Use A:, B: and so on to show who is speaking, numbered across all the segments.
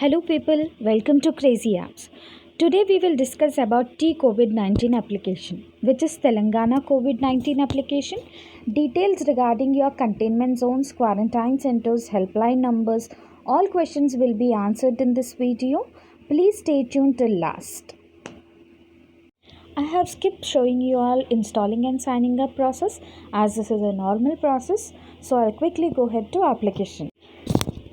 A: Hello people, welcome to Crazy Apps. Today we will discuss about T-COVID-19 application, which is Telangana COVID-19 application, details regarding your containment zones, quarantine centers, helpline numbers. All questions will be answered in this video. Please stay tuned till last. I have skipped showing you all installing and signing up process as this is a normal process. So I'll quickly go ahead to application.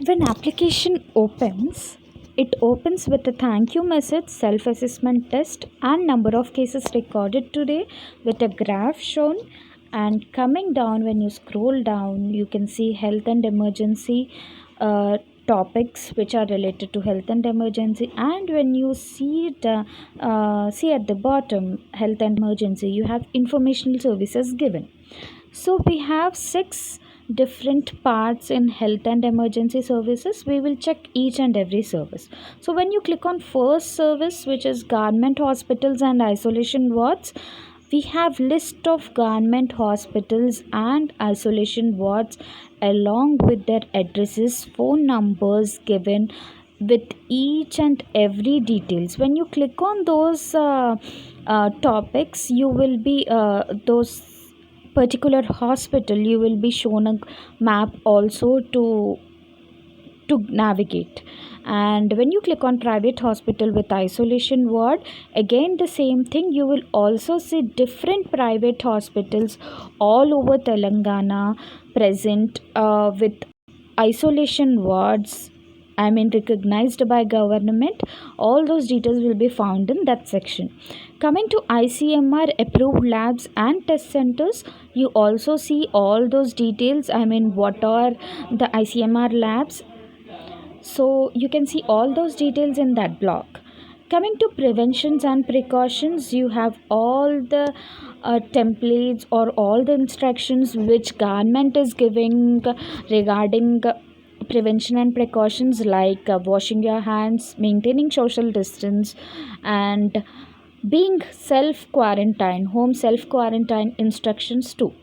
A: When application opens, it opens with a thank you message, self-assessment test and number of cases recorded today with a graph shown, and coming down when you scroll down you can see health and emergency topics which are related to health and emergency, and when you see at the bottom health and emergency you have informational services given. So we have 6 different parts in health and emergency services. We will check each and every service. So when you click on first service, which is government hospitals and isolation wards, we have list of government hospitals and isolation wards along with their addresses, phone numbers given with each and every details. When you click on those topics, you will be those particular hospital, you will be shown a map also to navigate. And when you click on private hospital with isolation ward, again the same thing, you will also see different private hospitals all over Telangana present with isolation wards, recognized by government. All those details will be found in that section. Coming to ICMR approved labs and test centers, you also see all those details. What are the ICMR labs? So you can see all those details in that block. Coming to preventions and precautions, you have all the templates or all the instructions which government is giving regarding prevention and precautions, like washing your hands, maintaining social distance, and being self quarantine, home self quarantine instructions too.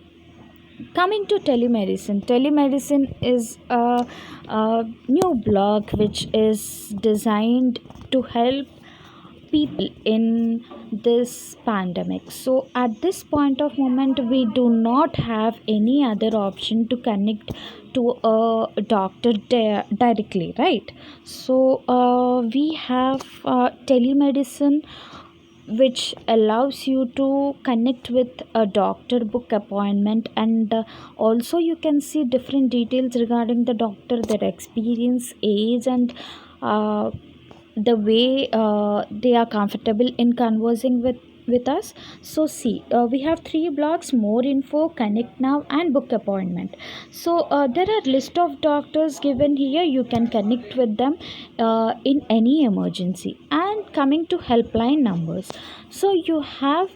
A: Coming to telemedicine is a new blog which is designed to help people in this pandemic. So at this point of moment we do not have any other option to connect to a doctor directly, right? So we have telemedicine which allows you to connect with a doctor, book appointment, and also you can see different details regarding the doctor, their experience, age, and uh, the way they are comfortable in conversing with us. So see, we have 3 blocks: more info, connect now, and book appointment. So there are list of doctors given here, you can connect with them in any emergency. And coming to helpline numbers, so you have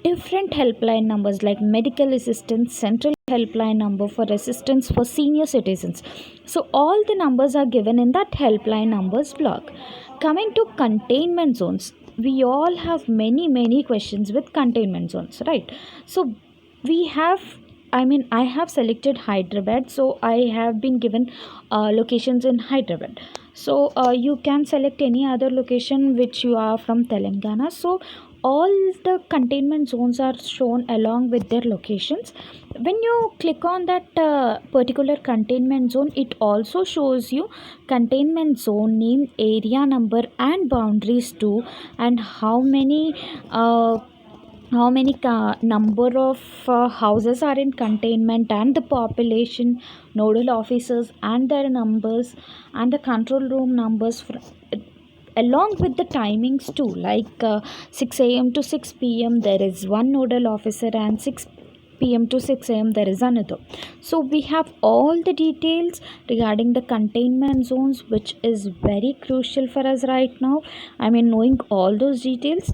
A: different helpline numbers like medical assistance, central helpline number for assistance for senior citizens. So all the numbers are given in that helpline numbers block. Coming to containment zones, we all have many questions with containment zones, right? So we have, I have selected Hyderabad, so I have been given locations in Hyderabad. So you can select any other location which you are from Telangana. So all the containment zones are shown along with their locations. When you click on that particular containment zone, it also shows you containment zone name, area number, and boundaries too, and how many number of houses are in containment, and the population, nodal officers and their numbers, and the control room numbers along with the timings too, like 6 a.m. to 6 p.m. there is one nodal officer, and 6 p.m. to 6 a.m. there is another. So we have all the details regarding the containment zones, which is very crucial for us right now. Knowing all those details.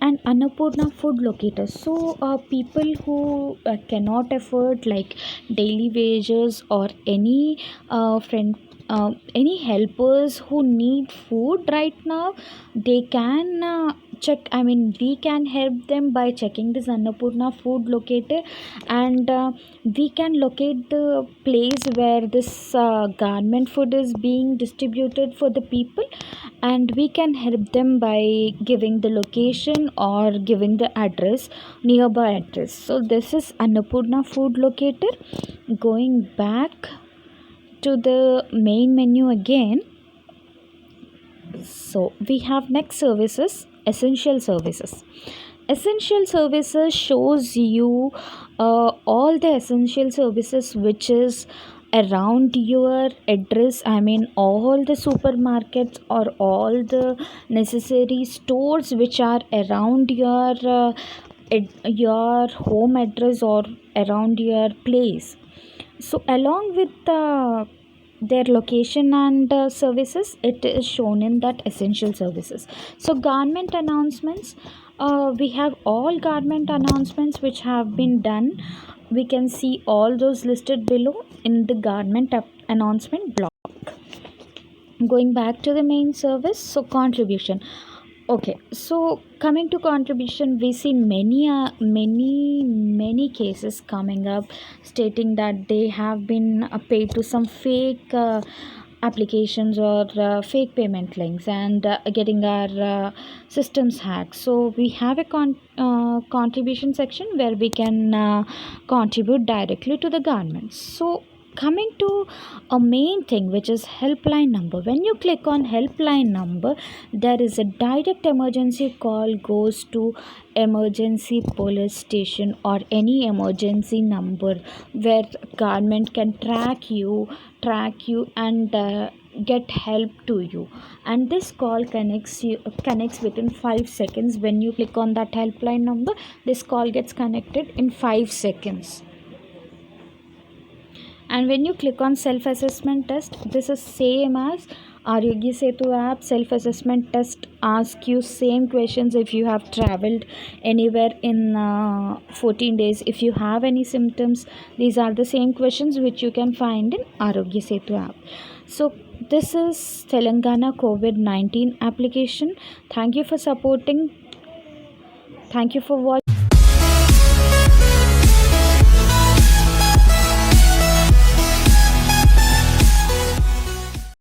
A: And Annapurna food locators, so people who cannot afford like daily wages or any friend any helpers who need food right now, they can check, I mean we can help them by checking this Annapurna food locator, and we can locate the place where this garment food is being distributed for the people, and we can help them by giving the location or giving the address, nearby address. So this is Annapurna food locator. Going back to the main menu again, so we have next services, essential services. Essential services shows you all the essential services which is around your address, I mean all the supermarkets or all the necessary stores which are around your home address or around your place. So along with their location and services, it is shown in that essential services. So garment announcements, we have all garment announcements which have been done. We can see all those listed below in the garment announcement block. Going back to the main service, so contribution. Okay, so coming to contribution, we see many cases coming up stating that they have been paid to some fake applications or fake payment links, and getting our systems hacked. So we have a contribution section where we can contribute directly to the government. So coming to a main thing, which is helpline number. When you click on helpline number, there is a direct emergency call goes to emergency police station or any emergency number where government can track you and get help to you. And this call connects within 5 seconds. When you click on that helpline number, this call gets connected in 5 seconds. And when you click on self-assessment test, this is same as Arogya Setu app. Self-assessment test ask you same questions if you have traveled anywhere in 14 days. If you have any symptoms, these are the same questions which you can find in Arogya Setu app. So this is Telangana COVID-19 application. Thank you for supporting. Thank you for watching.